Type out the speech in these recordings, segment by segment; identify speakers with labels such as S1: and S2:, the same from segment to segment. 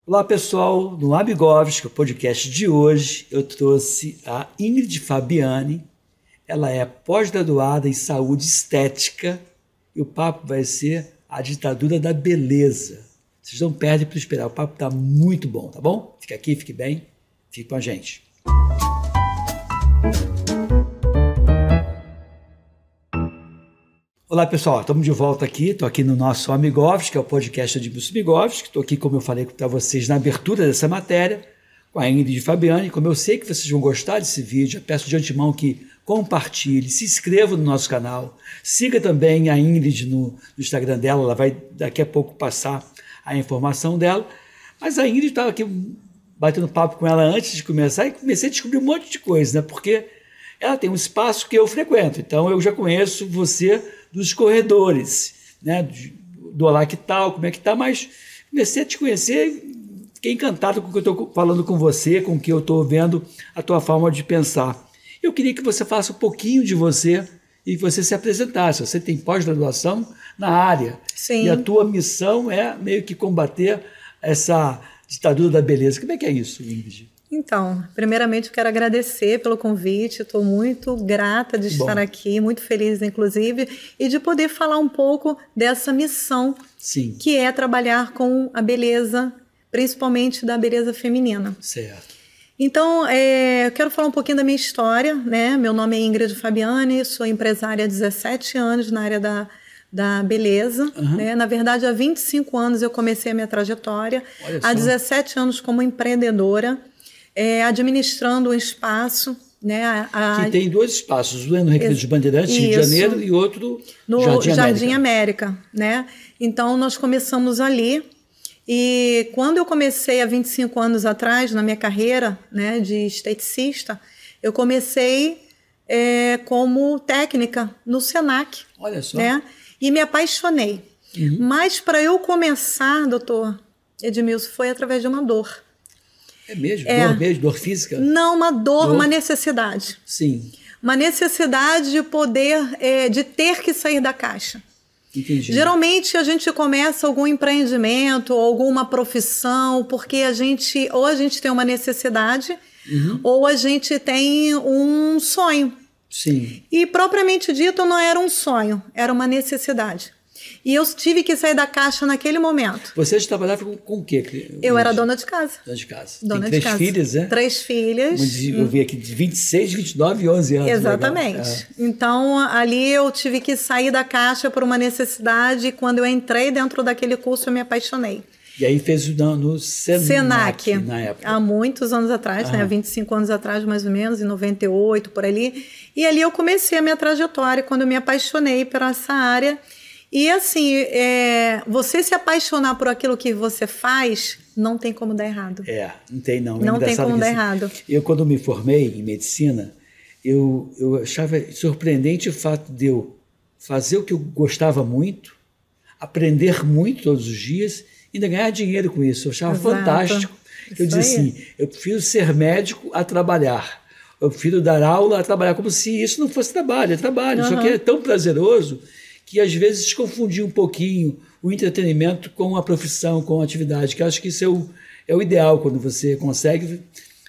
S1: Olá pessoal, no Amigóvski, o podcast de hoje, eu trouxe a Ingrid Fabiani. Ela é pós-graduada em saúde estética e o papo vai ser a ditadura da beleza. Vocês não perdem para esperar, o papo está muito bom, tá bom? Fica aqui, fique bem, fique com a gente. Olá pessoal, estamos de volta aqui, estou aqui no nosso Amigóvski, que é o podcast de Edmilson Amigóvski. Estou aqui, como eu falei para vocês, na abertura dessa matéria, com a Ingrid Fabiani. Como eu sei que vocês vão gostar desse vídeo, eu peço de antemão que compartilhe, se inscreva no nosso canal, siga também a Ingrid no Instagram dela, ela vai daqui a pouco passar a informação dela. Mas a Ingrid estava aqui batendo papo com ela antes de começar e comecei a descobrir um monte de coisa, né? Porque ela tem um espaço que eu frequento, então eu já conheço você dos corredores, né? Do Olá, que tal, como é que tá, mas comecei a te conhecer, fiquei encantado com o que eu estou falando com você, com o que eu estou vendo a tua forma de pensar. Eu queria que você faça um pouquinho de você e que você se apresentasse. Você tem pós-graduação na área.
S2: Sim.
S1: E a tua missão é meio que combater essa ditadura da beleza. Como é que é isso, Ingrid?
S2: Então, primeiramente eu quero agradecer pelo convite, estou muito grata de estar aqui, muito feliz inclusive, e de poder falar um pouco dessa missão,
S1: Sim,
S2: que é trabalhar com a beleza, principalmente da beleza feminina.
S1: certo.
S2: Então, eu quero falar um pouquinho da minha história, né? Meu nome é Ingrid Fabiani, sou empresária há 17 anos na área da beleza, né? Na verdade, há 25 anos eu comecei a minha trajetória, há 17 anos como empreendedora, administrando um espaço, né?
S1: Que tem dois espaços, um é no Recreio dos Bandeirantes, Rio de Janeiro, e outro
S2: no
S1: Jardim
S2: América, né? Então, nós começamos ali, e quando eu comecei há 25 anos atrás, na minha carreira, né, de esteticista, eu comecei como técnica no Senac.
S1: Olha só.
S2: Né? E me apaixonei. Mas para eu começar, doutor Edmilson, foi através de uma dor.
S1: É mesmo? Dor mesmo? Dor física?
S2: Não, uma dor, uma necessidade.
S1: Sim.
S2: Uma necessidade de poder, de ter que sair da caixa.
S1: Entendi.
S2: Geralmente a gente começa algum empreendimento, alguma profissão, porque ou a gente tem uma necessidade, ou a gente tem um sonho.
S1: Sim.
S2: E propriamente dito não era um sonho, era uma necessidade. E eu tive que sair da caixa naquele momento.
S1: Você trabalhava com o quê?
S2: Eu era dona de casa.
S1: Dona de casa.
S2: Dona
S1: Tem
S2: de casa.
S1: 3 filhas, né?
S2: 3 filhas.
S1: Eu vi aqui de 26, 29 e 11 anos.
S2: Exatamente. Então, ali eu tive que sair da caixa por uma necessidade, e quando eu entrei dentro daquele curso, eu me apaixonei.
S1: E aí fez no Senac, na época.
S2: Há muitos anos atrás, né? 25 anos atrás, mais ou menos, em 98, por ali. E ali eu comecei a minha trajetória, quando eu me apaixonei por essa área. E assim, você se apaixonar por aquilo que você faz, não tem como dar errado.
S1: Não tem não.
S2: Não tem como dar errado.
S1: Eu, quando me formei em medicina, eu achava surpreendente o fato de eu fazer o que eu gostava muito, aprender muito todos os dias, e ainda ganhar dinheiro com isso. Eu achava fantástico. Eu dizia assim, eu prefiro ser médico a trabalhar. Eu prefiro dar aula a trabalhar, como se isso não fosse trabalho, é trabalho. Só que é tão prazeroso que às vezes confundir um pouquinho o entretenimento com a profissão, com a atividade, que eu acho que isso é o ideal, quando você consegue,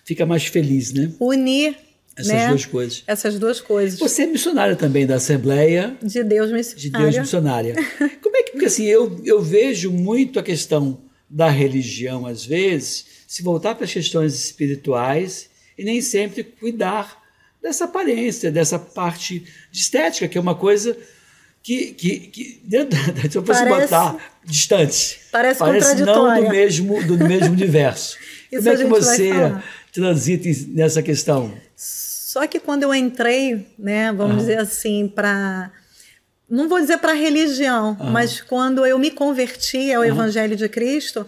S1: fica mais feliz, né?
S2: Unir
S1: essas duas coisas.
S2: Essas duas coisas.
S1: Você é missionária também da Assembleia
S2: de Deus Missionária.
S1: Como é que, porque assim, eu vejo muito a questão da religião, às vezes, se voltar para as questões espirituais e nem sempre cuidar dessa aparência, dessa parte de estética, que é uma coisa que dentro se eu fosse botar distante,
S2: parece
S1: não do mesmo universo. Como é que você transita nessa questão?
S2: Só que quando eu entrei, né, vamos dizer assim, não vou dizer para a religião, mas quando eu me converti ao Evangelho de Cristo,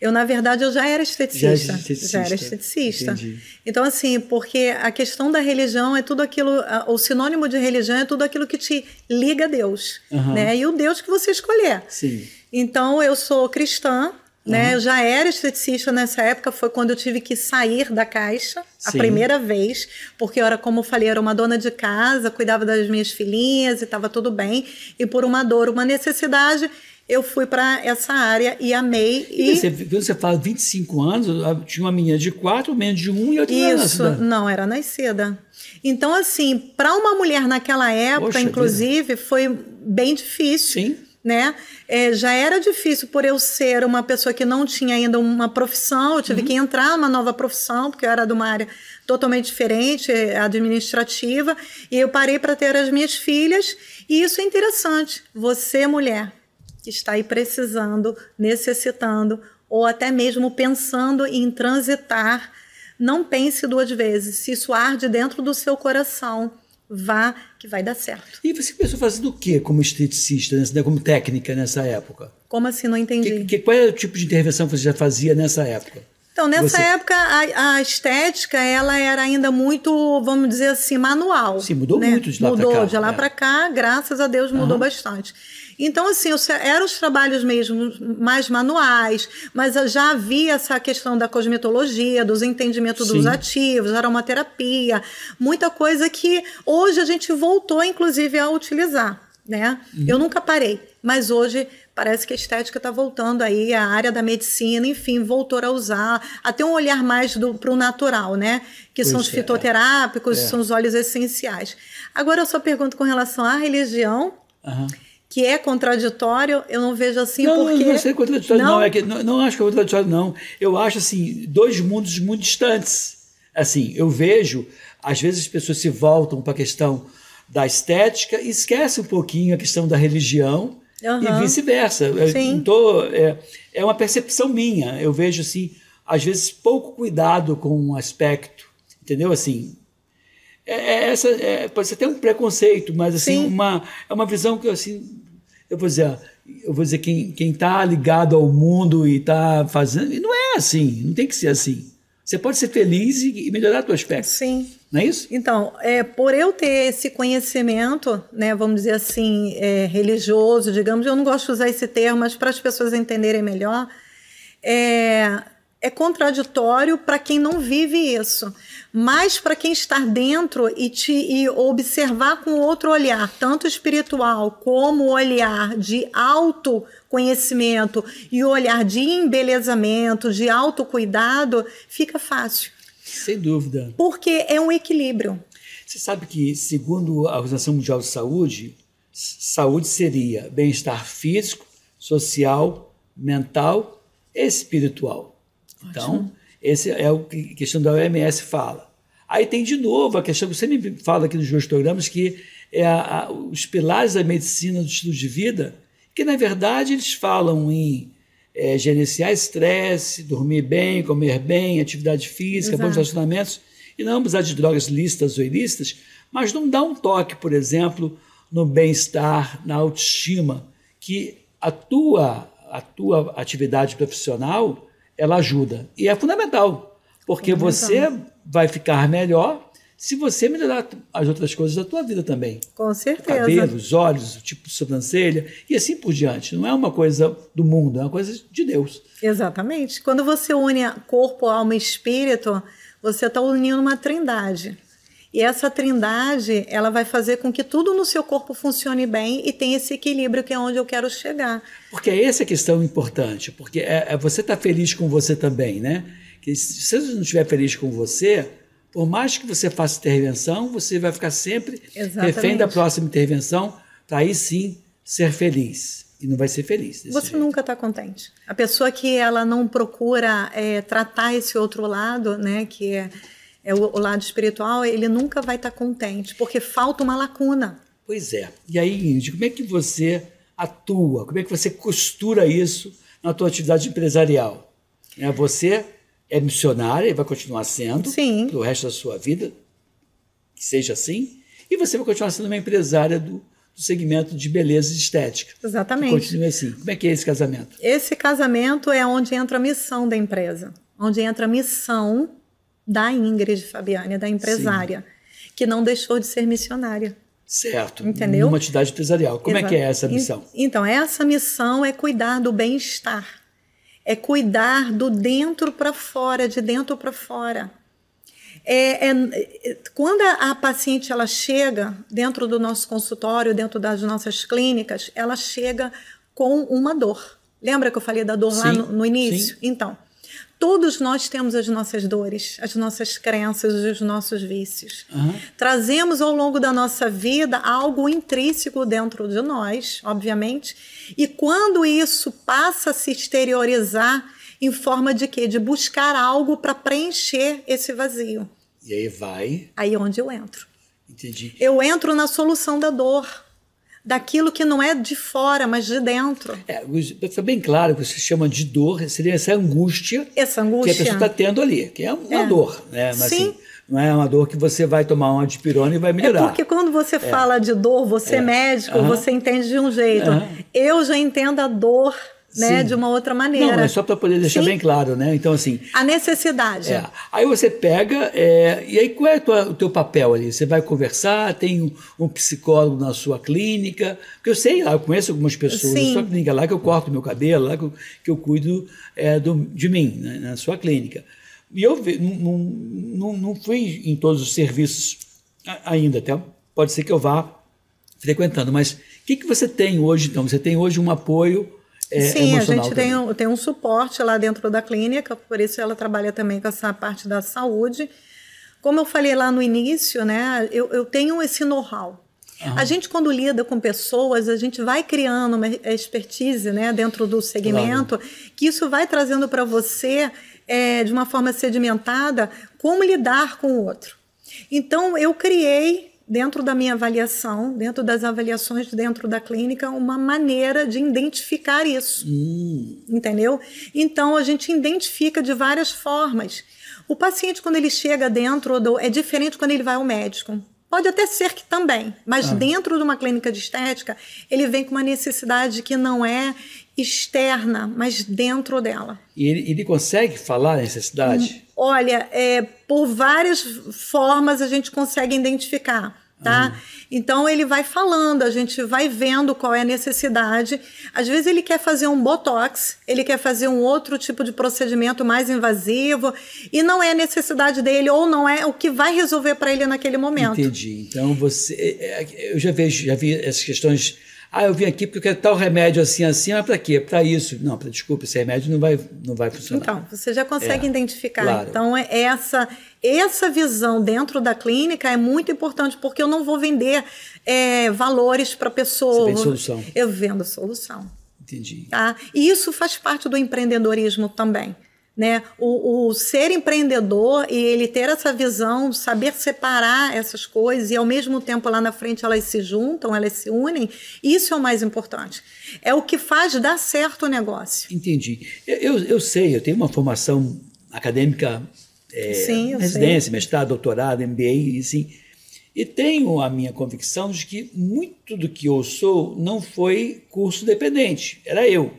S2: na verdade, eu já era esteticista. Já era esteticista.
S1: Entendi.
S2: Então, assim, porque a questão da religião é tudo aquilo, o sinônimo de religião é tudo aquilo que te liga a Deus, né? E o Deus que você escolher.
S1: Sim.
S2: Então, eu sou cristã, né? Eu já era esteticista nessa época, foi quando eu tive que sair da caixa, a primeira vez, porque eu era, como eu falei, era uma dona de casa, cuidava das minhas filhinhas e estava tudo bem, e por uma dor, uma necessidade, eu fui para essa área e amei.
S1: E você fala 25 anos, tinha uma menina de 4, uma menina de 1 e outra
S2: Isso, não, era nascida. Então, assim, para uma mulher naquela época,
S1: Poxa
S2: inclusive, foi bem difícil.
S1: Sim.
S2: Né? Já era difícil por eu ser uma pessoa que não tinha ainda uma profissão, eu tive que entrar numa nova profissão, porque eu era de uma área totalmente diferente, administrativa, e eu parei para ter as minhas filhas, e isso é interessante. Você, mulher, que está aí precisando, necessitando, ou até mesmo pensando em transitar, não pense 2 vezes. Se isso arde dentro do seu coração, vá, que vai dar certo.
S1: E você começou fazendo o quê como esteticista, como técnica nessa época?
S2: Como assim? Não entendi.
S1: Qual era o tipo de intervenção que você já fazia nessa época?
S2: Então, nessa época, a estética, ela era ainda muito, vamos dizer assim, manual.
S1: Sim, mudou muito de lá para cá.
S2: Mudou de lá para cá, graças a Deus mudou bastante. Então, assim, eram os trabalhos mesmo mais manuais, mas já havia essa questão da cosmetologia, dos entendimentos dos ativos, aromaterapia, muita coisa que hoje a gente voltou, inclusive, a utilizar, né? Eu nunca parei, mas hoje parece que a estética está voltando aí, a área da medicina, enfim, voltou a usar, a ter um olhar mais para o natural, né? Que são os fitoterápicos, são os óleos essenciais. Agora, a sua pergunta com relação à religião... que é contraditório, eu não vejo assim porque...
S1: Não sei contraditório, não acho que é contraditório, não. Eu acho, assim, 2 mundos muito distantes. Assim, eu vejo, às vezes as pessoas se voltam para a questão da estética e esquecem um pouquinho a questão da religião e vice-versa. É uma percepção minha. Eu vejo, assim, às vezes pouco cuidado com um aspecto, entendeu? Assim... pode ser até um preconceito, mas assim, é uma visão que assim, eu vou dizer quem está ligado ao mundo e está fazendo, e não é assim, não tem que ser assim. Você pode ser feliz e melhorar o teu aspecto.
S2: Sim.
S1: Não é isso?
S2: Então, por eu ter esse conhecimento, né, vamos dizer assim, religioso, digamos, eu não gosto de usar esse termo, mas para as pessoas entenderem melhor, é contraditório para quem não vive isso, mas para quem está dentro e observar com outro olhar, tanto espiritual como o olhar de autoconhecimento e o olhar de embelezamento, de autocuidado, fica fácil.
S1: Sem dúvida.
S2: Porque é um equilíbrio.
S1: Você sabe que, segundo a Organização Mundial de Saúde, saúde seria bem-estar físico, social, mental e espiritual. Então, esse é o que a questão da OMS fala. Aí tem de novo a questão que você me fala aqui nos meus programas, que é os pilares da medicina do estilo de vida, que na verdade eles falam em gerenciar estresse, dormir bem, comer bem, atividade física, bons relacionamentos, e não abusar de drogas lícitas ou ilícitas, mas não dá um toque, por exemplo, no bem-estar, na autoestima, que a tua atividade profissional ela ajuda. E é fundamental, porque você vai ficar melhor se você melhorar as outras coisas da tua vida também.
S2: Com certeza.
S1: O cabelo, os olhos, o tipo de sobrancelha, e assim por diante. Não é uma coisa do mundo, é uma coisa de Deus.
S2: Exatamente. Quando você une corpo, alma e espírito, você está unindo uma trindade. E essa trindade, ela vai fazer com que tudo no seu corpo funcione bem e tenha esse equilíbrio que é onde eu quero chegar.
S1: Porque essa é a questão importante, porque você estar feliz com você também, né? Que se você não estiver feliz com você, por mais que você faça intervenção, você vai ficar sempre refém da próxima intervenção, para aí sim ser feliz. E não vai ser feliz.
S2: Você nunca está contente. A pessoa que ela não procura tratar esse outro lado, né, que é o lado espiritual, ele nunca vai estar contente, porque falta uma lacuna.
S1: Pois é. E aí, Ingrid, como é que você atua? Como é que você costura isso na tua atividade empresarial? Você é missionária e vai continuar sendo para o resto da sua vida, que seja assim, e você vai continuar sendo uma empresária do segmento de beleza e estética.
S2: Exatamente.
S1: Continue assim. Como é que é esse casamento?
S2: Esse casamento é onde entra a missão da empresa, onde entra a missão da Ingrid Fabiani, da empresária, que não deixou de ser missionária.
S1: Certo.
S2: Entendeu?
S1: Numa atividade empresarial. Como é que é essa missão?
S2: Então, essa missão é cuidar do bem-estar. É cuidar do dentro para fora, de dentro para fora. Quando a paciente ela chega dentro do nosso consultório, dentro das nossas clínicas, ela chega com uma dor. Lembra que eu falei da dor lá no início?
S1: Sim.
S2: Então, todos nós temos as nossas dores, as nossas crenças, os nossos vícios. Trazemos ao longo da nossa vida algo intrínseco dentro de nós, obviamente, e quando isso passa a se exteriorizar em forma de quê? De buscar algo para preencher esse vazio.
S1: E aí vai...
S2: Aí é onde eu entro.
S1: Entendi.
S2: Eu entro na solução da dor, daquilo que não é de fora, mas de dentro.
S1: Fica bem claro que você chama de dor, seria essa angústia, que a pessoa está tendo ali, que é uma dor, né? Mas,
S2: sim.
S1: Assim, não é uma dor que você vai tomar uma dipirona e vai melhorar.
S2: Porque quando você fala de dor, você é médico, você entende de um jeito. Eu já entendo a dor, né, de uma outra maneira.
S1: Não, é só para poder deixar bem claro, né? Então, assim...
S2: A necessidade.
S1: Aí você pega... e aí, qual é o teu papel ali? Você vai conversar, tem um psicólogo na sua clínica... Porque eu sei lá, eu conheço algumas pessoas na sua clínica, lá que eu corto meu cabelo, lá que eu cuido de mim, né, na sua clínica. E eu não fui em todos os serviços ainda, até pode ser que eu vá frequentando. Mas o que você tem hoje, então? Você tem hoje um apoio...
S2: Sim, a gente tem um suporte lá dentro da clínica, por isso ela trabalha também com essa parte da saúde. Como eu falei lá no início, né, eu tenho esse know-how. A gente, quando lida com pessoas, a gente vai criando uma expertise, né, dentro do segmento, que isso vai trazendo para você, de uma forma sedimentada, como lidar com o outro. Então, eu criei... dentro da minha avaliação, dentro das avaliações dentro da clínica, uma maneira de identificar isso, entendeu? Então, a gente identifica de várias formas. O paciente, quando ele chega dentro, é diferente quando ele vai ao médico. Pode até ser que também, mas dentro de uma clínica de estética, ele vem com uma necessidade que não é externa, mas dentro dela.
S1: E ele consegue falar a necessidade?
S2: Olha, por várias formas a gente consegue identificar, tá? Então, ele vai falando, a gente vai vendo qual é a necessidade. Às vezes, ele quer fazer um botox, ele quer fazer um outro tipo de procedimento mais invasivo, e não é a necessidade dele, ou não é o que vai resolver para ele naquele momento.
S1: Entendi. Então, eu já vi essas questões... eu vim aqui porque eu quero tal remédio assim, mas para quê? Para isso. Não, desculpa, esse remédio não vai funcionar.
S2: Então, você já consegue identificar.
S1: Claro.
S2: Então, essa visão dentro da clínica é muito importante, porque eu não vou vender valores para a pessoa.
S1: Você vende solução.
S2: Eu vendo solução.
S1: Entendi.
S2: Tá? E isso faz parte do empreendedorismo também. Né? O ser empreendedor e ele ter essa visão, saber separar essas coisas e ao mesmo tempo lá na frente elas se juntam, elas se unem, isso é o mais importante. É o que faz dar certo o negócio.
S1: Entendi. Eu sei, eu tenho uma formação acadêmica, residência, mestrado, doutorado, MBA, assim, e tenho a minha convicção de que muito do que eu sou não foi curso dependente, era eu.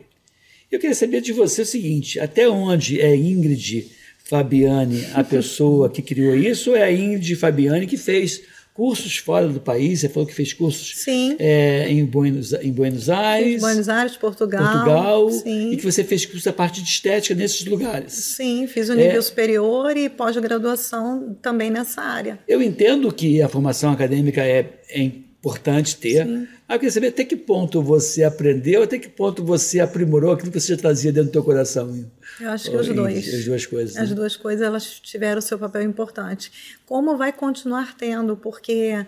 S1: Eu queria saber de você o seguinte, até onde é Ingrid Fabiani a pessoa que criou isso, ou é a Ingrid Fabiani que fez cursos fora do país? Você falou que fez cursos em Buenos Aires.
S2: Em Buenos Aires, Portugal. Sim.
S1: E que você fez curso da parte de estética nesses lugares.
S2: Sim, fiz o nível superior e pós-graduação também nessa área.
S1: Eu entendo que a formação acadêmica é importante ter.
S2: Sim.
S1: Mas eu queria saber até que ponto você aprendeu, até que ponto você aprimorou aquilo que você já trazia dentro do teu coração.
S2: Eu acho que os dois.
S1: As duas coisas.
S2: As duas coisas, elas tiveram o seu papel importante. Como vai continuar tendo? Porque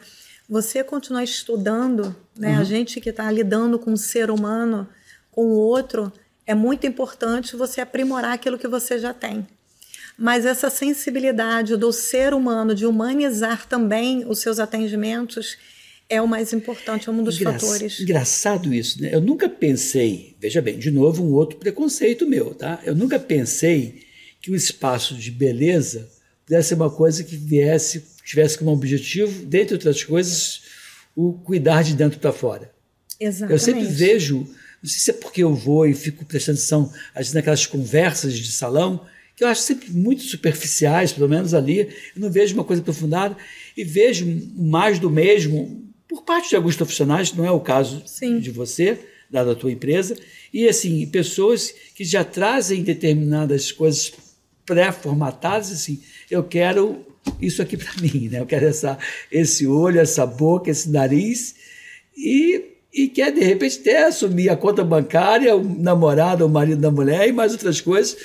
S2: você continuar estudando, né? A gente que está lidando com o ser humano, com o outro, é muito importante você aprimorar aquilo que você já tem. Mas essa sensibilidade do ser humano, de humanizar também os seus atendimentos, é o mais importante, é um dos fatores.
S1: Engraçado isso, né? Eu nunca pensei, veja bem, de novo um outro preconceito meu, tá? Eu nunca pensei que o espaço de beleza pudesse ser uma coisa que tivesse como objetivo, dentre outras coisas, o cuidar de dentro para fora.
S2: Exatamente.
S1: Eu sempre vejo, não sei se é porque eu vou e fico prestando atenção, às vezes naquelas conversas de salão, que eu acho sempre muito superficiais, pelo menos ali, eu não vejo uma coisa aprofundada, e vejo mais do mesmo, por parte de alguns profissionais, não é o caso de você, dada a tua empresa, e assim, pessoas que já trazem determinadas coisas pré-formatadas, assim, eu quero isso aqui para mim, né? Eu quero esse olho, essa boca, esse nariz, e e quer, de repente, até assumir a conta bancária, o namorado, o marido da mulher e mais outras coisas,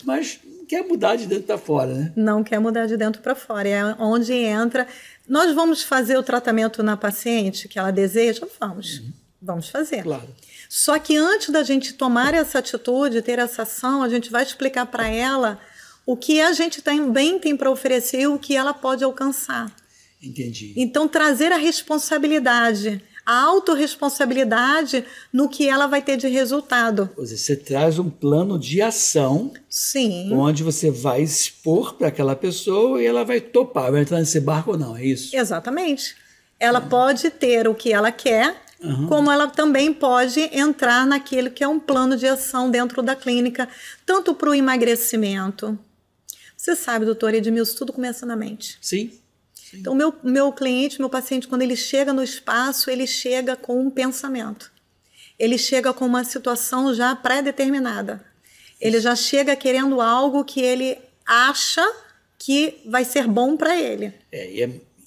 S1: mas não quer mudar de dentro para fora, né?
S2: Não quer mudar de dentro para fora. É onde entra... Nós vamos fazer o tratamento na paciente que ela deseja? Vamos. Vamos fazer.
S1: Claro.
S2: Só que antes da gente tomar essa atitude, ter essa ação, a gente vai explicar para ela o que a gente também tem para oferecer e o que ela pode alcançar.
S1: Entendi.
S2: Então, trazer a responsabilidade, a autorresponsabilidade no que ela vai ter de resultado.
S1: Ou seja, você traz um plano de ação.
S2: Sim.
S1: Onde você vai expor para aquela pessoa e ela vai topar, vai entrar nesse barco ou não, é isso?
S2: Exatamente. Ela pode ter o que ela quer, como ela também pode entrar naquilo que é um plano de ação dentro da clínica, tanto para o emagrecimento. Você sabe, doutor Edmilson, tudo começa na mente.
S1: Sim.
S2: Então, meu cliente, meu paciente, quando ele chega no espaço, ele chega com um pensamento. Ele chega com uma situação já pré-determinada. Ele já chega querendo algo que ele acha que vai ser bom para ele.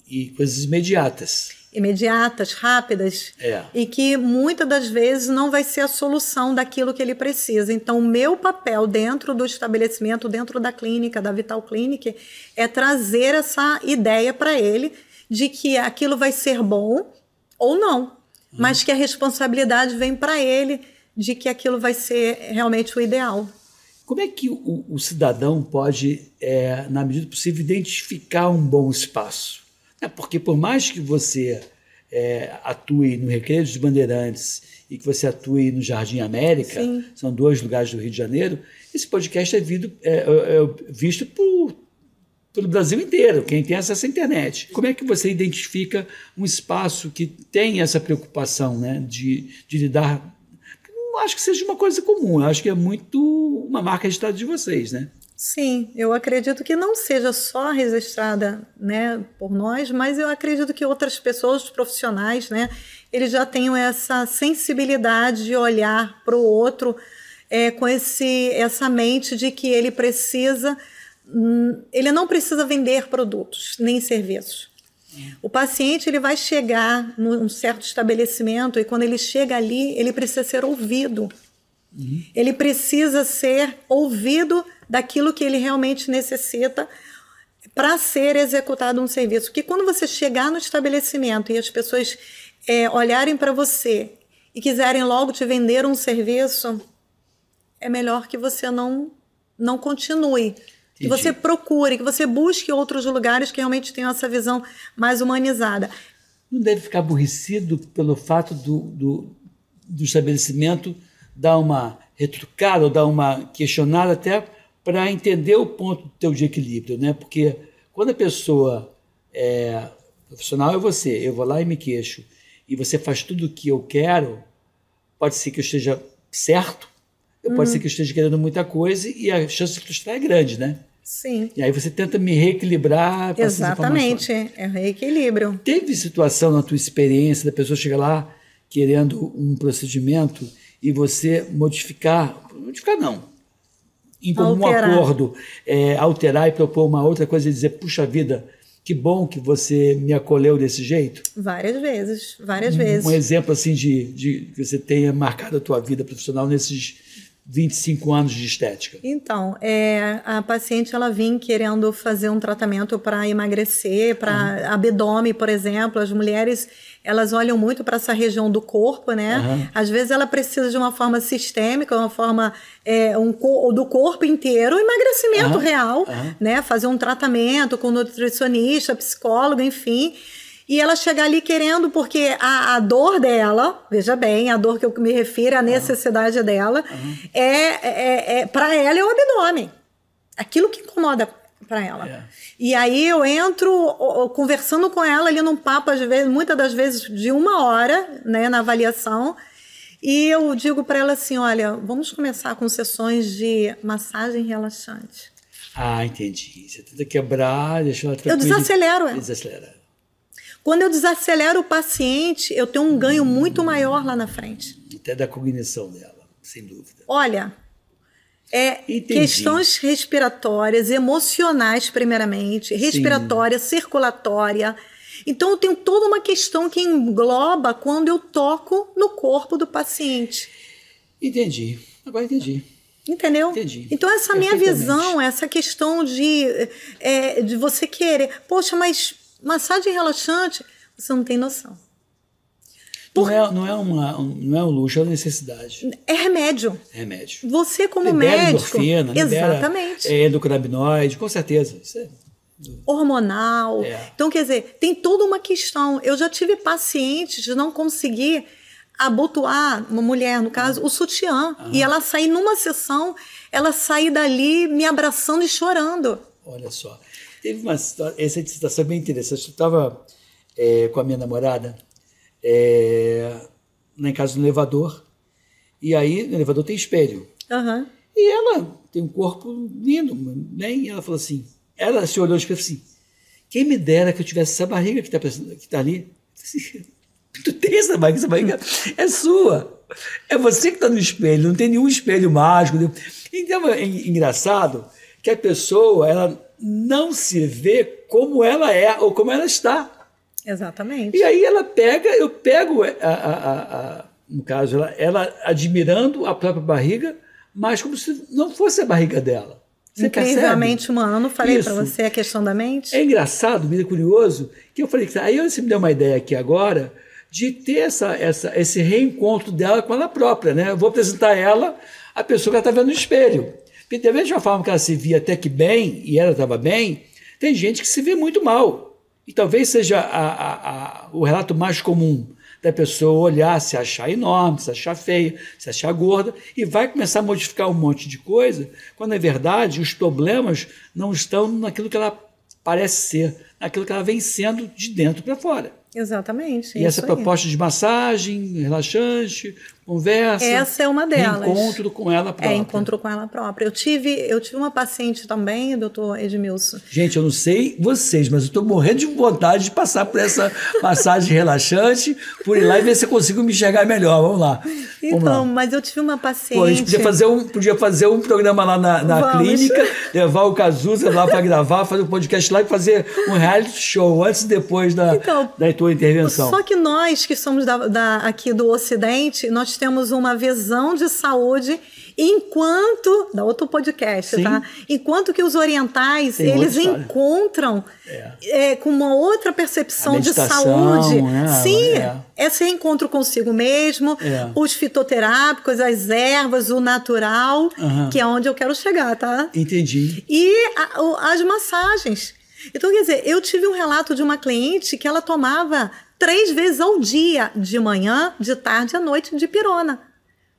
S1: E coisas imediatas.
S2: Imediatas, rápidas, e que muitas das vezes não vai ser a solução daquilo que ele precisa. Então, o meu papel dentro do estabelecimento, dentro da clínica, da Vital Clinic, é trazer essa ideia para ele de que aquilo vai ser bom ou não, mas que a responsabilidade vem para ele de que aquilo vai ser realmente o ideal.
S1: Como é que o cidadão pode, na medida do possível, identificar um bom espaço? Porque por mais que você atue no Recreio dos Bandeirantes e que você atue no Jardim América, sim, são 2 lugares do Rio de Janeiro, esse podcast é visto pelo Brasil inteiro, quem tem acesso à internet. Como é que você identifica um espaço que tem essa preocupação, né, de lidar... Não acho que seja uma coisa comum, eu acho que é muito uma marca registrada de vocês, né?
S2: Sim, eu acredito que não seja só registrada, né, por nós, mas eu acredito que outras pessoas, profissionais, né, eles já tenham essa sensibilidade de olhar para o outro com essa mente de que ele não precisa vender produtos nem serviços. O paciente ele vai chegar num certo estabelecimento e quando ele chega ali, ele precisa ser ouvido. Ele precisa ser ouvido daquilo que ele realmente necessita para ser executado um serviço. Porque quando você chegar no estabelecimento e as pessoas olharem para você e quiserem logo te vender um serviço, é melhor que você não continue. Entendi. Que você procure, que você busque outros lugares que realmente tenham essa visão mais humanizada.
S1: Não deve ficar aborrecido pelo fato do estabelecimento dar uma retrucada ou dar uma questionada até para entender o ponto do teu de equilíbrio, né? Porque quando a pessoa profissional é você, eu vou lá e me queixo, e você faz tudo o que eu quero, pode ser que eu esteja certo, pode ser que eu esteja querendo muita coisa e a chance de frustrar é grande, né?
S2: Sim.
S1: E aí você tenta me reequilibrar.
S2: Exatamente, é reequilíbrio.
S1: Teve situação na tua experiência da pessoa chegar lá querendo um procedimento e você modificar não, em comum acordo, alterar e propor uma outra coisa e dizer, puxa vida, que bom que você me acolheu desse jeito?
S2: Várias vezes, várias vezes.
S1: Um exemplo assim de que você tenha marcado a tua vida profissional nesses 25 anos de estética.
S2: Então, a paciente ela vinha querendo fazer um tratamento para emagrecer, para abdômen, por exemplo. As mulheres, elas olham muito para essa região do corpo, né? Às vezes ela precisa de uma forma sistêmica, uma forma do corpo inteiro, emagrecimento real, né? Fazer um tratamento com nutricionista, psicólogo, enfim. E ela chega ali querendo, porque a dor dela, veja bem, a dor que eu me refiro, a necessidade dela, para ela é o abdômen. Aquilo que incomoda para ela. E aí eu entro conversando com ela ali num papo, às vezes, muitas das vezes de 1 hora, né, na avaliação, e eu digo para ela assim, olha, vamos começar com sessões de massagem relaxante.
S1: Ah, entendi. Você tenta quebrar, deixar ela tranquila.
S2: Eu desacelero ela.
S1: Desacelera.
S2: Quando eu desacelero o paciente, eu tenho um ganho muito maior lá na frente.
S1: Até da cognição dela, sem dúvida.
S2: Olha, questões respiratórias, emocionais primeiramente, respiratória, circulatória. Então, eu tenho toda uma questão que engloba quando eu toco no corpo do paciente.
S1: Entendi. Agora entendi.
S2: Entendeu?
S1: Entendi.
S2: Então, essa minha visão, essa questão de você querer... Poxa, mas massagem relaxante, você não tem noção.
S1: Não é um luxo, é uma necessidade.
S2: É remédio.
S1: É remédio.
S2: Você como
S1: libera
S2: médico...
S1: endorfina,
S2: exatamente.
S1: Libera endocannabinoide, com certeza. Isso é...
S2: hormonal. Então, quer dizer, tem toda uma questão. Eu já tive pacientes de não conseguir abotoar, uma mulher, no caso, o sutiã. E ela sair numa sessão, ela sair dali me abraçando e chorando.
S1: Olha só. Teve uma história, essa situação é bem interessante. Eu estava com a minha namorada lá em casa no elevador. E aí, no elevador tem espelho.
S2: Uhum.
S1: E ela tem um corpo lindo, né? E ela falou assim, ela se olhou no espelho e falou assim, quem me dera que eu tivesse essa barriga que tá ali. Tu tem essa barriga é sua. É você que está no espelho, não tem nenhum espelho mágico. Então é engraçado que a pessoa ela não se vê como ela é ou como ela está.
S2: Exatamente.
S1: E aí eu pego, no caso, ela admirando a própria barriga, mas como se não fosse a barriga dela. Você
S2: incrivelmente humano. Eu não falei
S1: para
S2: você a questão da mente?
S1: É engraçado, meio curioso, que eu falei que aí você me deu uma ideia aqui agora de ter esse reencontro dela com ela própria, né? Eu vou apresentar ela a pessoa que ela está vendo no espelho. Porque talvez de uma forma que ela se via até que bem, e ela estava bem, tem gente que se vê muito mal. E talvez seja o relato mais comum da pessoa olhar, se achar enorme, se achar feia, se achar gorda, e vai começar a modificar um monte de coisa, quando, na verdade, os problemas não estão naquilo que ela parece ser, naquilo que ela vem sendo de dentro para fora.
S2: Exatamente.
S1: E essa proposta de massagem, relaxante, conversa...
S2: Essa é uma delas.
S1: Encontro com ela própria.
S2: Encontro com ela própria. Eu tive uma paciente também, doutor Edmilson.
S1: Gente, eu não sei vocês, mas eu estou morrendo de vontade de passar por essa massagem relaxante, por ir lá e ver se eu consigo me enxergar melhor. Vamos lá.
S2: Então, mas eu tive uma paciente...
S1: Pô, a gente podia fazer um programa lá na clínica, levar o Cazuza lá para gravar, fazer um podcast lá e fazer um reality show antes e depois da tua intervenção.
S2: Só que nós que somos aqui do Ocidente, nós temos uma visão de saúde enquanto... Da outro podcast, tá? Enquanto que os orientais, eles encontram com uma outra percepção de saúde. Esse encontro consigo mesmo, os fitoterápicos, as ervas, o natural, que é onde eu quero chegar, tá?
S1: Entendi.
S2: E as massagens. Então, quer dizer, eu tive um relato de uma cliente que ela tomava 3 vezes ao dia, de manhã, de tarde e à noite, de pirona.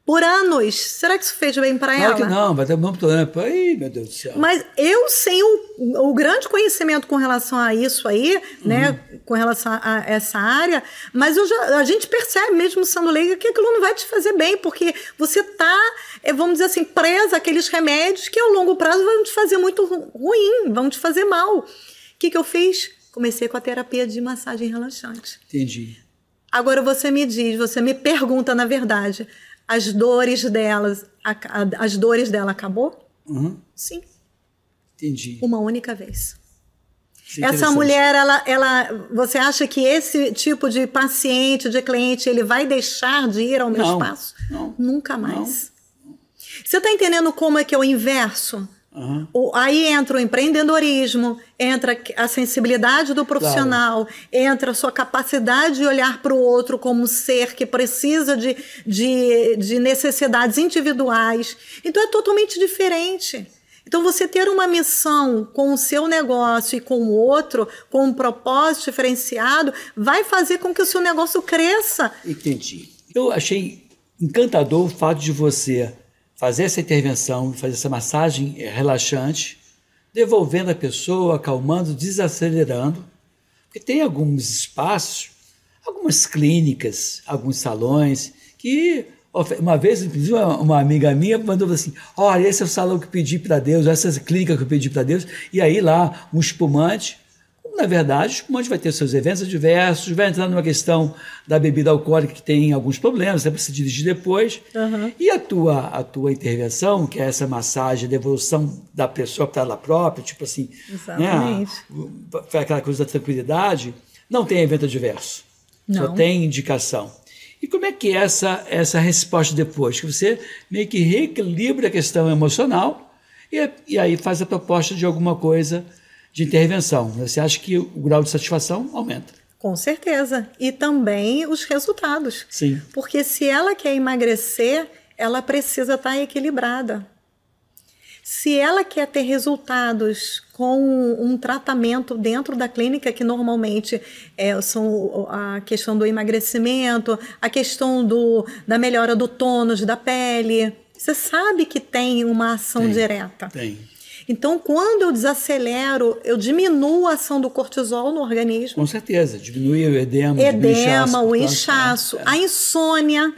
S2: Por anos. Será que isso fez bem para ela?
S1: Claro que não, vai ter um problema. Ai, meu Deus do céu.
S2: Mas eu, sem o grande conhecimento com relação a isso aí, né, com relação a essa área, mas a gente percebe, mesmo sendo leiga, que aquilo não vai te fazer bem, porque você está, vamos dizer assim, presa àqueles remédios que, ao longo prazo, vão te fazer muito ruim, vão te fazer mal. O que eu fiz? Comecei com a terapia de massagem relaxante.
S1: Entendi.
S2: Agora você me pergunta, na verdade, as dores dela acabou? Sim.
S1: Entendi.
S2: Uma única vez. Essa mulher, você acha que esse tipo de paciente, de cliente, ele vai deixar de ir ao meu espaço?
S1: Não.
S2: Nunca mais. Não. Você está entendendo como é que é o inverso? Aí entra o empreendedorismo, entra a sensibilidade do profissional, entra a sua capacidade de olhar para o outro como um ser que precisa de necessidades individuais. Então é totalmente diferente. Então você ter uma missão com o seu negócio e com o outro, com um propósito diferenciado, vai fazer com que o seu negócio cresça.
S1: Entendi. Eu achei encantador o fato de você fazer essa intervenção, fazer essa massagem relaxante, devolvendo a pessoa, acalmando, desacelerando. Porque tem alguns espaços, algumas clínicas, alguns salões, que uma vez, uma amiga minha mandou assim, olha, esse é o salão que eu pedi para Deus, essa é a clínica que eu pedi para Deus, e aí lá um espumante. Na verdade, o espumante vai ter seus eventos adversos, vai entrar numa questão da bebida alcoólica que tem alguns problemas, você precisa dirigir depois. E a tua intervenção, que é essa massagem, a devolução da pessoa para ela própria, tipo assim,
S2: exatamente,
S1: né, aquela coisa da tranquilidade, Não tem evento adverso, só tem indicação. E como é que é essa resposta depois? Que você meio que reequilibra a questão emocional e aí faz a proposta de alguma coisa de intervenção. Você acha que o grau de satisfação aumenta?
S2: Com certeza. E também os resultados.
S1: Sim.
S2: Porque se ela quer emagrecer, ela precisa estar equilibrada. Se ela quer ter resultados com um tratamento dentro da clínica, que normalmente são a questão do emagrecimento, a questão da melhora do tônus da pele, você sabe que tem uma ação direta.
S1: Tem.
S2: Então, quando eu desacelero, eu diminuo a ação do cortisol no organismo.
S1: Com certeza, diminui o edema,
S2: o inchaço, a insônia.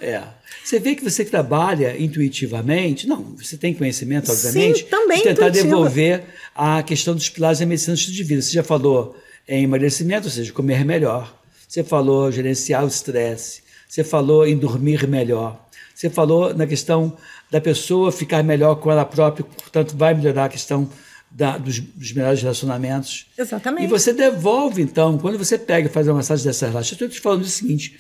S1: Você vê que você trabalha intuitivamente, não, você tem conhecimento, obviamente,
S2: sim, também
S1: de tentar
S2: intuitivo.
S1: Devolver a questão dos pilares da medicina do estilo de vida. Você já falou em emagrecimento, ou seja, comer melhor. Você falou gerenciar o estresse. Você falou em dormir melhor. Você falou na questão da pessoa ficar melhor com ela própria, portanto, vai melhorar a questão dos melhores relacionamentos.
S2: Exatamente.
S1: E você devolve, então, quando você pega e faz uma massagem dessa relaxa, eu estou te falando o seguinte,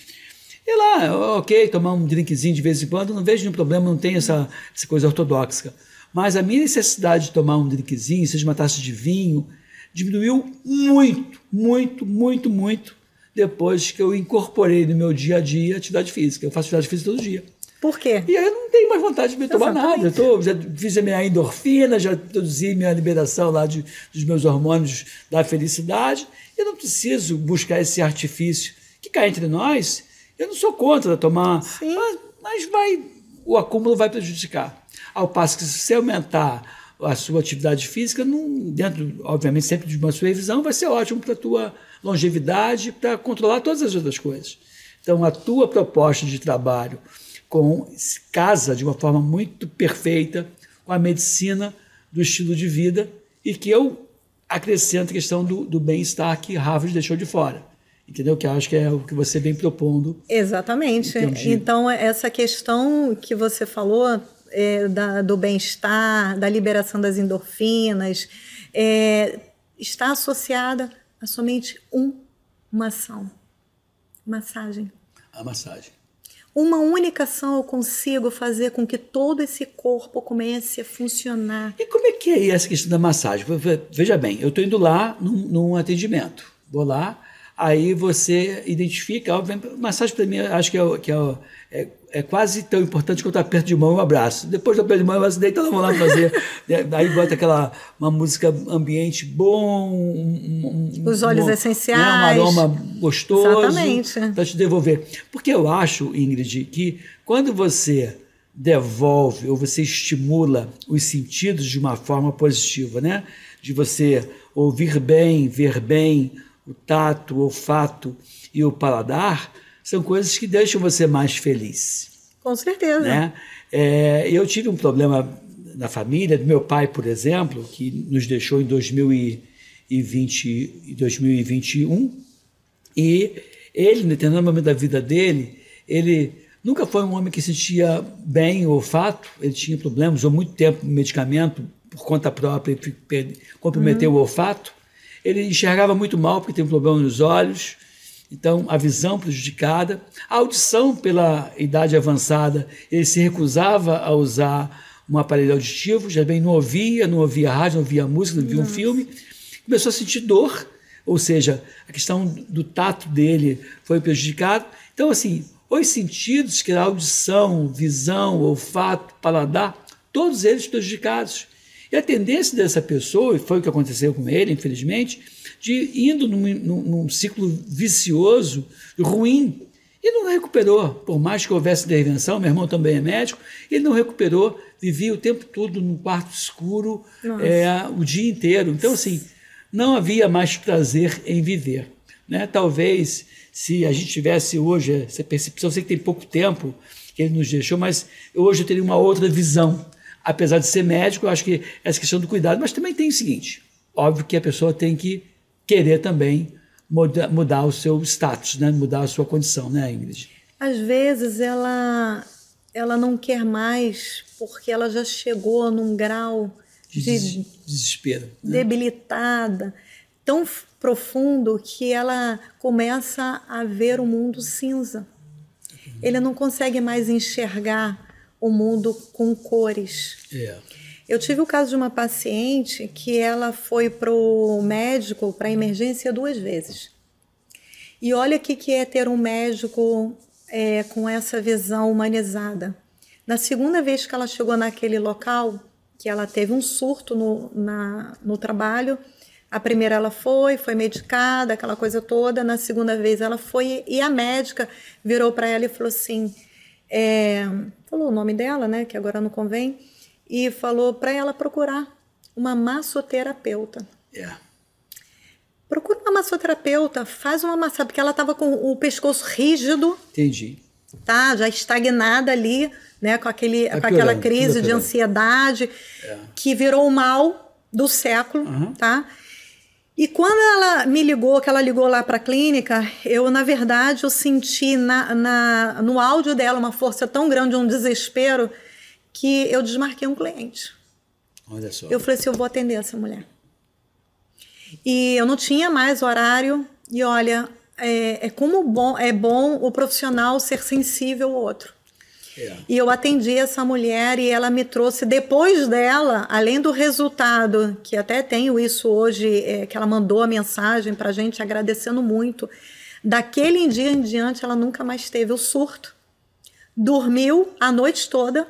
S1: ok, tomar um drinkzinho de vez em quando, não vejo nenhum problema, não tem essa coisa ortodoxa. Mas a minha necessidade de tomar um drinkzinho, seja uma taça de vinho, diminuiu muito, muito, muito, muito depois que eu incorporei no meu dia a dia atividade física. Eu faço atividade física todo dia.
S2: Por quê?
S1: E aí eu não tenho mais vontade de me tomar nada. Já fiz a minha endorfina, já produzi minha liberação lá dos meus hormônios da felicidade. Eu não preciso buscar esse artifício que cá entre nós. Eu não sou contra tomar, mas o acúmulo vai prejudicar. Ao passo que se você aumentar a sua atividade física, dentro, obviamente, sempre de uma supervisão, vai ser ótimo para a tua longevidade, para controlar todas as outras coisas. Então, a tua proposta de trabalho casa de uma forma muito perfeita com a medicina do estilo de vida e que eu acrescento a questão do bem-estar que Harvard deixou de fora. Entendeu? Que eu acho que é o que você vem propondo.
S2: Exatamente. Então, essa questão que você falou do bem-estar, da liberação das endorfinas, está associada a somente uma ação. Massagem.
S1: A massagem.
S2: Uma única ação eu consigo fazer com que todo esse corpo comece a funcionar.
S1: E como é que é essa questão da massagem? Veja bem, eu estou indo lá num atendimento. Vou lá, aí você identifica, obviamente, massagem para mim, acho que é quase tão importante quanto aperto de mão e um abraço. Depois do aperto de mão, você deita a mão lá para fazer. Aí bota uma música ambiente bom.
S2: Os óleos essenciais.
S1: Um aroma gostoso.
S2: Exatamente.
S1: Para te devolver. Porque eu acho, Ingrid, que quando você devolve ou você estimula os sentidos de uma forma positiva, né? De você ouvir bem, ver bem, o tato, o olfato e o paladar, são coisas que deixam você mais feliz.
S2: Com certeza.
S1: Né? Eu tive um problema na família, do meu pai, por exemplo, que nos deixou em 2020 e 2021, e ele, no determinado momento da vida dele, ele nunca foi um homem que sentia bem o olfato, ele tinha problemas, usou muito tempo medicamento por conta própria, comprometeu o olfato, ele enxergava muito mal porque tem um problema nos olhos, então a visão prejudicada, a audição pela idade avançada, ele se recusava a usar um aparelho auditivo, já bem não ouvia rádio, não ouvia música, não via um filme, começou a sentir dor, ou seja, a questão do tato dele foi prejudicada. Então, assim, os sentidos, que era audição, visão, olfato, paladar, todos eles prejudicados. E a tendência dessa pessoa, e foi o que aconteceu com ele, infelizmente, de indo num ciclo vicioso, ruim, e não recuperou. Por mais que houvesse intervenção, meu irmão também é médico, ele não recuperou, vivia o tempo todo num quarto escuro, o dia inteiro. Então, assim, não havia mais prazer em viver. Né? Talvez, se a gente tivesse hoje essa percepção, eu sei que tem pouco tempo que ele nos deixou, mas hoje eu teria uma outra visão. Apesar de ser médico, eu acho que essa questão do cuidado, mas também tem o seguinte, óbvio que a pessoa tem que querer também mudar o seu status, né? Mudar a sua condição, né, Ingrid?
S2: Às vezes ela não quer mais porque ela já chegou num grau de
S1: desespero,
S2: debilitada, tão profundo que ela começa a ver o mundo cinza. Ele não consegue mais enxergar o mundo com cores. Eu tive o caso de uma paciente que ela foi para o médico, para a emergência 2 vezes. E olha o que é ter um médico com essa visão humanizada. Na segunda vez que ela chegou naquele local, que ela teve um surto no trabalho, a primeira ela foi medicada, aquela coisa toda. Na segunda vez ela foi e a médica virou para ela e falou assim, falou o nome dela, né, que agora não convém, e falou para ela procurar uma massoterapeuta. Procura uma massoterapeuta, faz uma massagem, porque ela estava com o pescoço rígido.
S1: Entendi.
S2: Tá, já estagnada ali, né, com aquela crise de ansiedade que virou o mal do século, tá? E quando ela me ligou, que ela ligou lá para a clínica, na verdade, eu senti no áudio dela uma força tão grande, um desespero, que eu desmarquei um cliente.
S1: Olha só.
S2: Eu falei assim, eu vou atender essa mulher. E eu não tinha mais horário, e olha, é bom o profissional ser sensível ao outro. E eu atendi essa mulher e ela me trouxe, depois dela, além do resultado, que até tenho isso hoje, que ela mandou a mensagem para a gente agradecendo muito, daquele dia em diante ela nunca mais teve o surto, dormiu a noite toda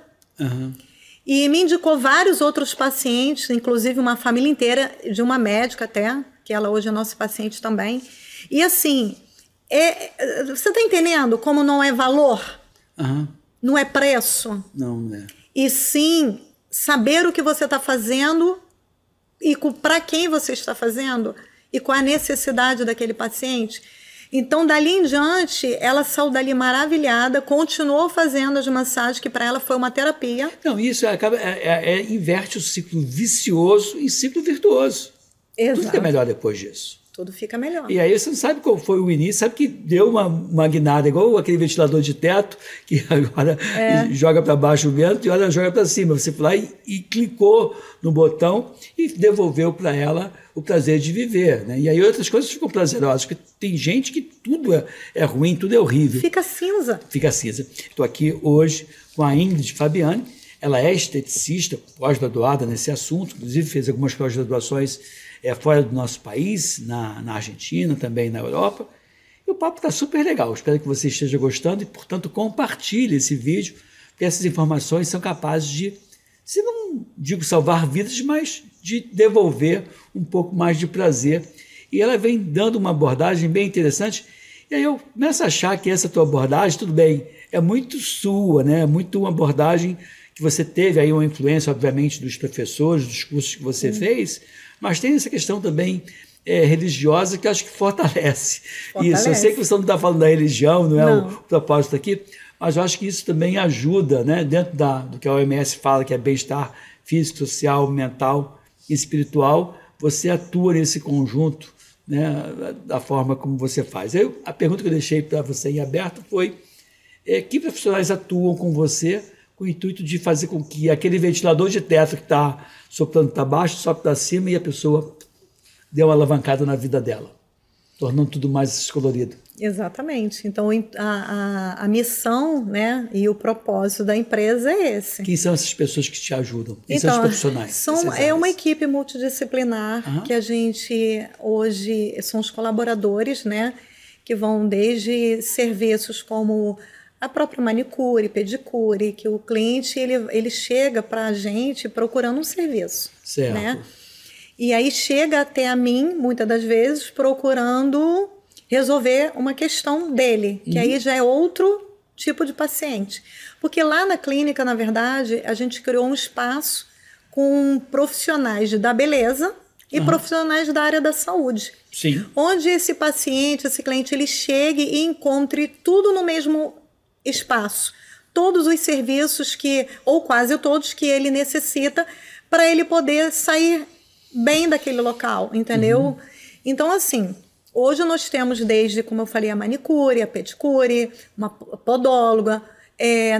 S2: e me indicou vários outros pacientes, inclusive uma família inteira de uma médica até, que ela hoje é nossa paciente também. E assim, você está entendendo como não é valor? Não é preço.
S1: Não é.
S2: E sim, saber o que você está fazendo e para quem você está fazendo e qual a necessidade daquele paciente. Então, dali em diante, ela saiu dali maravilhada, continuou fazendo as massagens, que para ela foi uma terapia.
S1: Não, isso inverte o ciclo vicioso em ciclo virtuoso.
S2: Exato.
S1: Tudo fica melhor depois disso.
S2: Tudo fica melhor.
S1: E aí você não sabe qual foi o início, sabe que deu uma guinada, igual aquele ventilador de teto, que agora joga para baixo o vento e olha, joga para cima. Você foi lá e clicou no botão e devolveu para ela o prazer de viver, né? E aí outras coisas ficam prazerosas, porque tem gente que tudo é ruim, tudo é horrível.
S2: Fica cinza.
S1: Fica cinza. Estou aqui hoje com a Ingrid Fabiani. Ela é esteticista, pós-graduada nesse assunto, inclusive fez algumas pós-graduações fora do nosso país, na Argentina, também na Europa. E o papo está super legal. Espero que você esteja gostando e, portanto, compartilhe esse vídeo, porque essas informações são capazes de, se não digo salvar vidas, mas de devolver um pouco mais de prazer. E ela vem dando uma abordagem bem interessante. E aí eu começo a achar que essa tua abordagem, tudo bem, é muito sua, né? É muito uma abordagem que você teve aí uma influência, obviamente, dos professores, dos cursos que você fez, mas tem essa questão também religiosa que eu acho que fortalece isso. Eu sei que você não está falando da religião, não é o propósito aqui, mas eu acho que isso também ajuda, né, dentro do que a OMS fala, que é bem-estar físico, social, mental e espiritual, você atua nesse conjunto, né, da forma como você faz. A pergunta que eu deixei para você em aberto foi que profissionais atuam com você com o intuito de fazer com que aquele ventilador de teto que está soprando para baixo, sobe para cima e a pessoa dê uma alavancada na vida dela, tornando tudo mais colorido.
S2: Exatamente. Então, a missão, né, e o propósito da empresa é esse.
S1: Quem são essas pessoas que te ajudam? Quem são os profissionais?
S2: É uma equipe multidisciplinar que a gente, hoje, são os colaboradores, né, que vão desde serviços como a própria manicure, pedicure, que o cliente ele chega para a gente procurando um serviço.
S1: Certo.
S2: Né? E aí chega até a mim, muitas das vezes, procurando resolver uma questão dele, que aí já é outro tipo de paciente. Porque lá na clínica, na verdade, a gente criou um espaço com profissionais da beleza e profissionais da área da saúde.
S1: Sim.
S2: Onde esse paciente, esse cliente, ele chegue e encontre tudo no mesmo espaço. Todos os serviços ou quase todos, que ele necessita para ele poder sair bem daquele local, entendeu? Então, assim, hoje nós temos desde, como eu falei, a manicure, a pedicure, uma podóloga,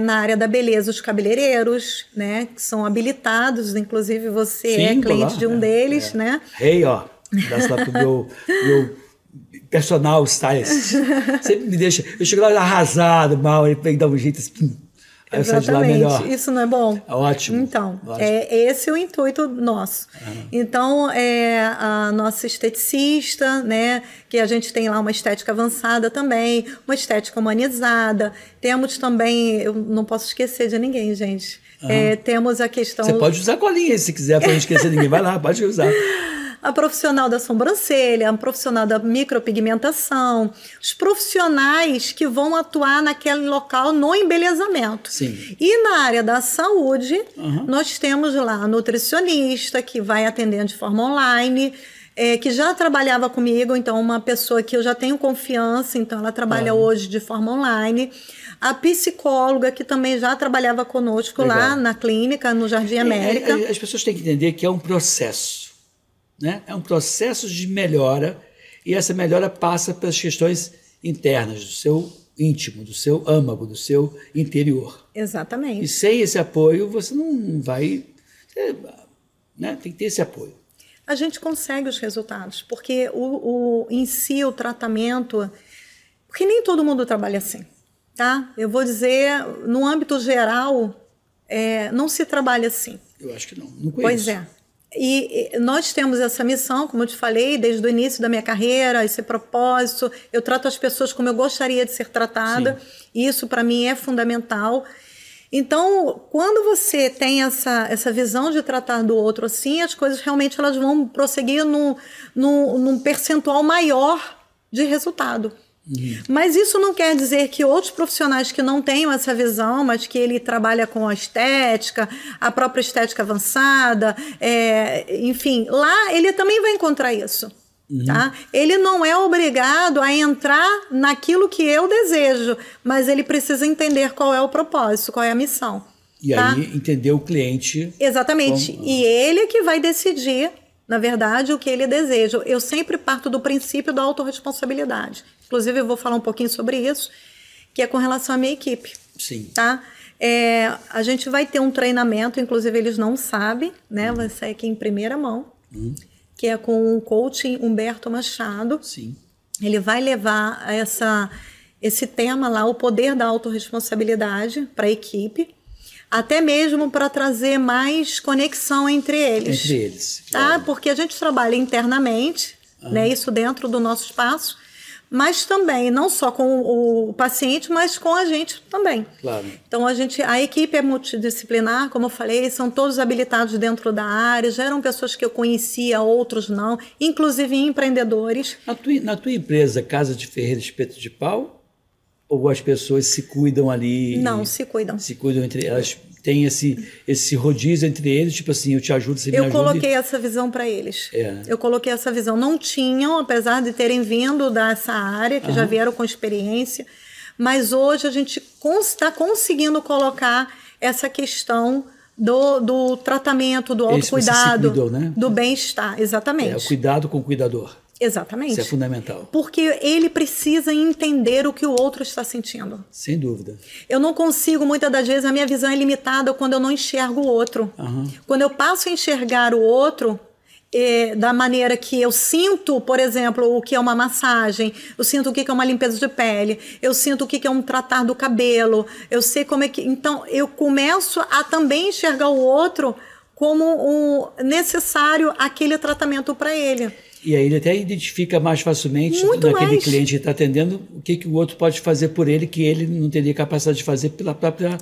S2: na área da beleza, os cabeleireiros, né, que são habilitados, inclusive você é cliente de um deles, né?
S1: Rei, ó. Um abraço lá pro meu personal stylist. Sempre me deixa... Eu chego lá arrasado, mal, ele tem que dar um jeito assim... Aí eu saio de lá melhor.
S2: Isso não é bom?
S1: Ótimo.
S2: Então,
S1: ótimo.
S2: Esse é o intuito nosso. Então, a nossa esteticista, né, que a gente tem lá uma estética avançada também, uma estética humanizada. Temos também, eu não posso esquecer de ninguém, gente. Temos a questão...
S1: Você pode usar colinha se quiser, para não esquecer ninguém. Vai lá, pode usar.
S2: A profissional da sobrancelha, a profissional da micropigmentação, os profissionais que vão atuar naquele local no embelezamento.
S1: Sim.
S2: E na área da saúde, nós temos lá a nutricionista, que vai atendendo de forma online, que já trabalhava comigo, então uma pessoa que eu já tenho confiança, então ela trabalha hoje de forma online. A psicóloga, que também já trabalhava conosco lá na clínica, no Jardim América.
S1: As pessoas têm que entender que é um processo. Né? É um processo de melhora e essa melhora passa pelas questões internas do seu íntimo, do seu âmago, do seu interior.
S2: Exatamente.
S1: E sem esse apoio você não vai... né? Tem que ter esse apoio.
S2: A gente consegue os resultados, porque em si o tratamento... Porque nem todo mundo trabalha assim, tá? Eu vou dizer, no âmbito geral, não se trabalha assim.
S1: Eu acho que não conheço.
S2: Pois é. E nós temos essa missão, como eu te falei, desde o início da minha carreira, esse propósito. Eu trato as pessoas como eu gostaria de ser tratada. Sim. E isso, para mim, é fundamental. Então, quando você tem essa visão de tratar do outro assim, as coisas realmente elas vão prosseguir num percentual maior de resultado. Mas isso não quer dizer que outros profissionais que não tenham essa visão, mas que ele trabalha com a estética, a própria estética avançada, enfim, lá ele também vai encontrar isso. Tá? Ele não é obrigado a entrar naquilo que eu desejo, mas ele precisa entender qual é o propósito, qual é a missão.
S1: E
S2: tá?
S1: aí entender o cliente.
S2: Exatamente. E ele que vai decidir, na verdade, o que ele deseja. Eu sempre parto do princípio da autorresponsabilidade. Inclusive, eu vou falar um pouquinho sobre isso, que é com relação à minha equipe.
S1: Sim.
S2: Tá? A gente vai ter um treinamento, inclusive eles não sabem, né? Vai sair aqui em primeira mão, que é com o coach Humberto Machado.
S1: Sim.
S2: Ele vai levar esse tema lá, o poder da autorresponsabilidade para a equipe, até mesmo para trazer mais conexão entre eles.
S1: Entre eles.
S2: Tá?
S1: Claro.
S2: Porque a gente trabalha internamente, né? Isso dentro do nosso espaço, mas também, não só com o paciente, mas com a gente também.
S1: Claro.
S2: Então, a equipe é multidisciplinar, como eu falei, são todos habilitados dentro da área, já eram pessoas que eu conhecia, outros não, inclusive empreendedores.
S1: Na tua empresa, Casa de Ferreira Espeto de Pau, ou as pessoas se cuidam ali?
S2: Não, se cuidam.
S1: Se cuidam entre elas. Tem esse rodízio entre eles, tipo assim, eu te ajudo, você me ajuda.
S2: Eu coloquei essa visão para eles. Eu coloquei essa visão. Não tinham, apesar de terem vindo dessa área, que já vieram com experiência, mas hoje a gente está conseguindo colocar essa questão do tratamento, do autocuidado,
S1: cuidou, né?
S2: do bem-estar. Exatamente.
S1: O cuidado com o cuidador.
S2: Exatamente.
S1: Isso é fundamental.
S2: Porque ele precisa entender o que o outro está sentindo.
S1: Sem dúvida.
S2: Eu não consigo, muitas das vezes, a minha visão é limitada quando eu não enxergo o outro. Quando eu passo a enxergar o outro da maneira que eu sinto, por exemplo, o que é uma massagem, eu sinto o que é uma limpeza de pele, eu sinto o que é um tratar do cabelo, eu sei como é que... Então, eu começo a também enxergar o outro como necessário aquele tratamento para ele.
S1: E aí ele até identifica mais facilmente naquele cliente que está atendendo o que o outro pode fazer por ele que ele não teria capacidade de fazer pela própria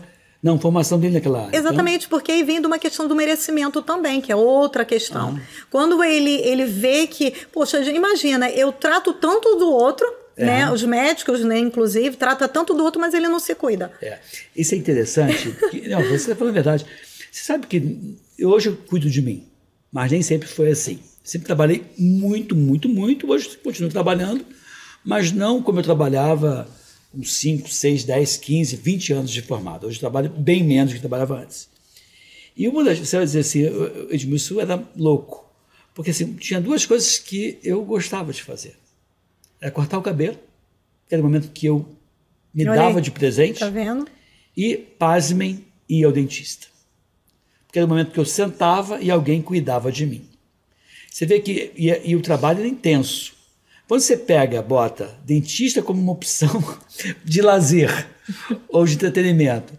S1: formação dele naquela área.
S2: Exatamente, porque aí vem de uma questão do merecimento também, que é outra questão. Quando ele vê que, poxa, imagina, eu trato tanto do outro, né? Os médicos, né, inclusive, tratam tanto do outro, mas ele não se cuida.
S1: Isso é interessante. Você está falando a verdade. Você sabe que hoje eu cuido de mim, mas nem sempre foi assim. Sempre trabalhei muito, muito, muito. Hoje continuo trabalhando, mas não como eu trabalhava com 5, 6, 10, 15, 20 anos de formado. Hoje eu trabalho bem menos do que trabalhava antes. E você vai dizer assim, Edmilson, isso era louco. Porque assim, tinha duas coisas que eu gostava de fazer. Era cortar o cabelo, que era o momento que eu me dava de presente.
S2: Tá vendo?
S1: E, pasmem, ir ao dentista. Porque era o momento que eu sentava e alguém cuidava de mim. Você vê que e o trabalho é intenso. Quando você bota dentista como uma opção de lazer ou de entretenimento,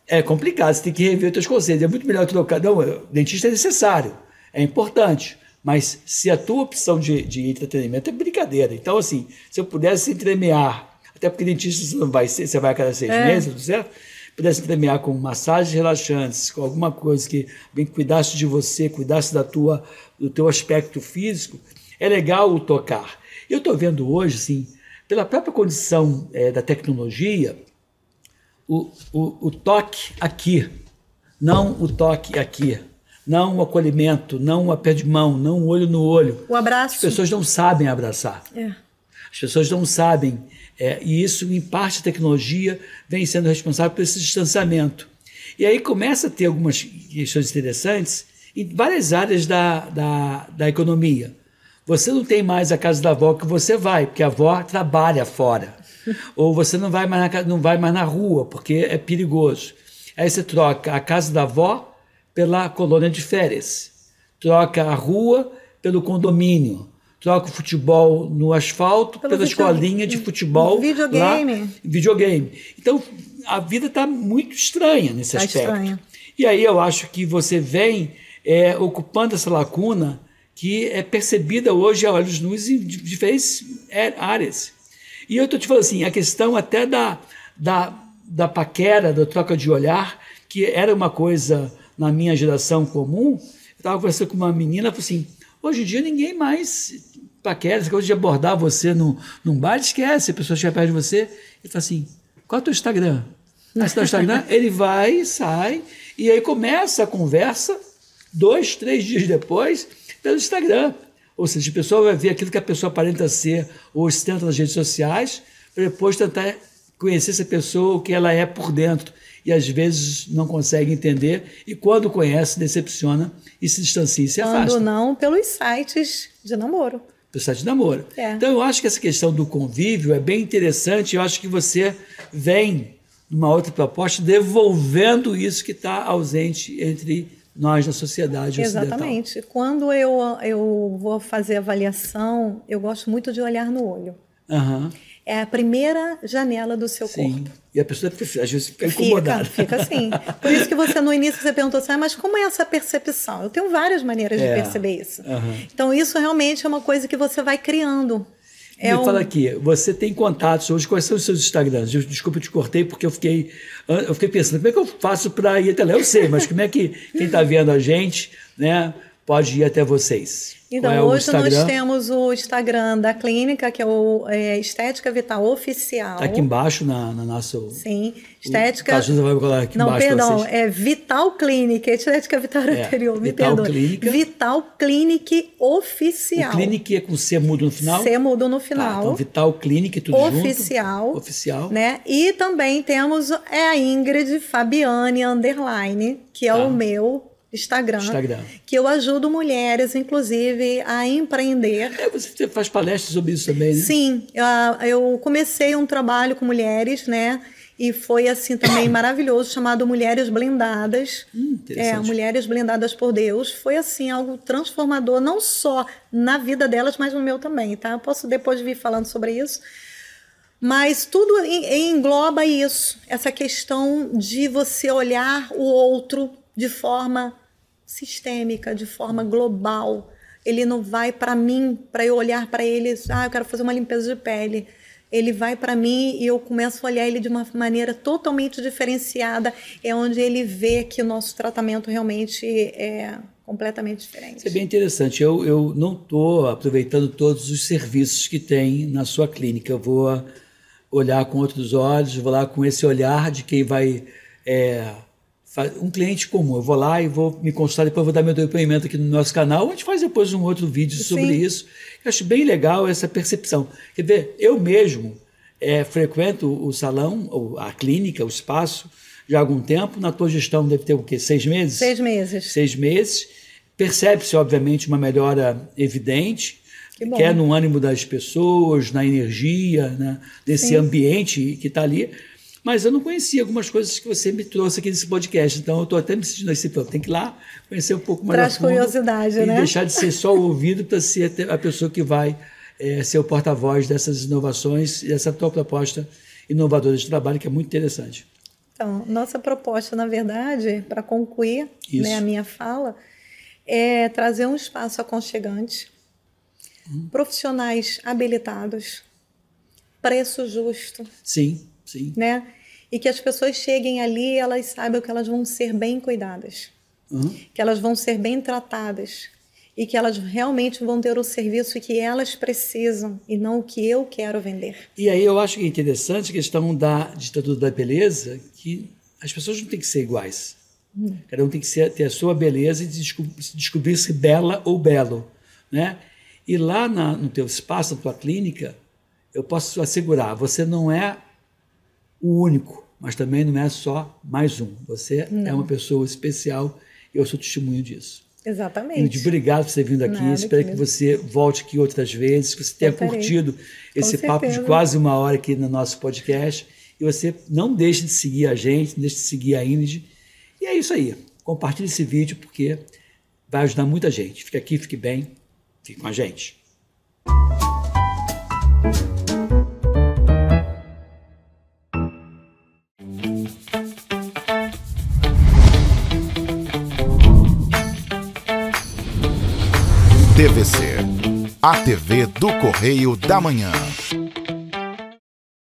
S1: é complicado, você tem que rever os seus conceitos. É muito melhor trocar. Não, dentista é necessário, é importante, mas se a tua opção de entretenimento é brincadeira. Então, assim, se eu pudesse entremear, até porque dentista você não vai ser, você vai a cada 6 meses, tudo certo? Pudesse entremear com massagens relaxantes, com alguma coisa que alguém cuidasse de você, cuidasse do teu aspecto físico, é legal o tocar. Eu estou vendo hoje, assim, pela própria condição da tecnologia, o toque aqui, não o toque aqui, não o acolhimento, não o aperto de mão, não o olho no olho.
S2: O abraço.
S1: As pessoas não sabem abraçar. As pessoas não sabem, e isso, em parte, a tecnologia vem sendo responsável por esse distanciamento. E aí começa a ter algumas questões interessantes em várias áreas da economia. Você não tem mais a casa da avó que você vai, porque a avó trabalha fora. Ou você não vai mais na rua, porque é perigoso. Aí você troca a casa da avó pela colônia de férias. Troca a rua pelo condomínio. Troca o futebol no asfalto pela escolinha de futebol. Videogame. Então, a vida está muito estranha nesse aspecto. Estranha. E aí eu acho que você vem ocupando essa lacuna que é percebida hoje a olhos nus em diferentes áreas. E eu estou te falando assim, a questão até da paquera, da troca de olhar, que era uma coisa na minha geração comum. Eu estava conversando com uma menina, falou assim, hoje em dia ninguém mais paquera, essa coisa de abordar você num bar, esquece, a pessoa chega perto de você e fala assim, qual é o teu Instagram? Aí você dá o Instagram, ele vai, sai, e aí começa a conversa, 2, 3 dias depois, pelo Instagram. Ou seja, a pessoa vai ver aquilo que a pessoa aparenta ser ou ostenta nas redes sociais, para depois tentar conhecer essa pessoa, o que ela é por dentro. E às vezes não consegue entender, e quando conhece, decepciona e se distancia e se afasta.
S2: Quando não, pelos sites de namoro.
S1: Pelo site de namoro. Então eu acho que essa questão do convívio é bem interessante, eu acho que você vem numa outra proposta devolvendo isso que está ausente entre nós na sociedade ocidental.
S2: Exatamente. Quando eu vou fazer avaliação, eu gosto muito de olhar no olho. É a primeira janela do seu corpo.
S1: E a pessoa às vezes fica incomodada.
S2: Fica assim. Por isso que você, no início, você perguntou assim, mas como é essa percepção? Eu tenho várias maneiras de perceber isso. Então, isso realmente é uma coisa que você vai criando.
S1: Fala aqui, você tem contatos hoje, quais são os seus Instagrams? Desculpa, eu te cortei porque eu fiquei pensando, como é que eu faço para ir até lá? Eu sei, mas como é que quem está vendo a gente, né, pode ir até vocês?
S2: Então, hoje nós temos o Instagram da clínica, que é o Estética Vital Oficial.
S1: Está aqui embaixo na nossa...
S2: Sim, Estética...
S1: Caso vai colocar aqui embaixo.
S2: Não, perdão, é Vital Clinic, Estética Vital anterior, me perdoe. Vital Clinic Oficial.
S1: O Clinic é com C mudo no final?
S2: C mudo no final.
S1: Então, Vital Clinic, tudo
S2: Oficial,
S1: junto. Oficial.
S2: Né? E também temos a Ingrid Fabiane _, que é o meu Instagram, que eu ajudo mulheres, inclusive, a empreender.
S1: Você faz palestras sobre isso também, né?
S2: Sim, eu comecei um trabalho com mulheres, né? E foi assim também maravilhoso, chamado Mulheres Blindadas. Mulheres Blindadas por Deus. Foi assim algo transformador, não só na vida delas, mas no meu também, tá? Eu posso depois vir falando sobre isso. Mas tudo engloba isso, essa questão de você olhar o outro de forma sistêmica, de forma global. Ele não vai para mim, para eu olhar para ele, eu quero fazer uma limpeza de pele. Ele vai para mim e eu começo a olhar ele de uma maneira totalmente diferenciada. É onde ele vê que o nosso tratamento realmente é completamente diferente.
S1: Isso é bem interessante. Eu não estou aproveitando todos os serviços que tem na sua clínica. Eu vou olhar com outros olhos, vou lá com esse olhar de quem vai... um cliente comum, eu vou lá e vou me consultar, depois vou dar meu depoimento aqui no nosso canal, a gente faz depois um outro vídeo sobre isso. Eu acho bem legal essa percepção. Quer ver, eu mesmo frequento o salão, a clínica, o espaço, já há algum tempo. Na tua gestão deve ter o quê? 6 meses?
S2: 6 meses.
S1: 6 meses. Percebe-se, obviamente, uma melhora evidente, que é no ânimo das pessoas, na energia, né, desse ambiente que está ali. Mas eu não conhecia algumas coisas que você me trouxe aqui nesse podcast. Então, eu estou até me sentindo assim, tem que ir lá conhecer um pouco mais
S2: Traz
S1: a fundo.
S2: Curiosidade,
S1: e
S2: né?
S1: deixar de ser só o ouvido para ser a pessoa que vai ser o porta-voz dessas inovações e essa tua proposta inovadora de trabalho, que é muito interessante.
S2: Então, nossa proposta, na verdade, para concluir, né, a minha fala, é trazer um espaço aconchegante, profissionais habilitados, preço justo.
S1: Sim, sim.
S2: Né? E que as pessoas cheguem ali e elas saibam que elas vão ser bem cuidadas, que elas vão ser bem tratadas e que elas realmente vão ter o serviço que elas precisam e não o que eu quero vender.
S1: E aí eu acho que é interessante a questão da ditadura da beleza, que as pessoas não têm que ser iguais. Cada um tem que ter a sua beleza e descobrir-se bela ou belo, né? E lá no teu espaço, na tua clínica, eu posso assegurar, você não é o único, mas também não é só mais um. Você é uma pessoa especial e eu sou testemunho disso.
S2: Exatamente.
S1: Ingrid, obrigado por ter vindo aqui. Espero que você volte aqui outras vezes, que você tenha curtido esse papo de quase 1 hora aqui no nosso podcast. E você não deixe de seguir a gente, não deixe de seguir a Ingrid. E é isso aí. Compartilhe esse vídeo porque vai ajudar muita gente. Fique aqui, fique bem, fique com a gente.
S3: TVC, a TV do Correio da Manhã.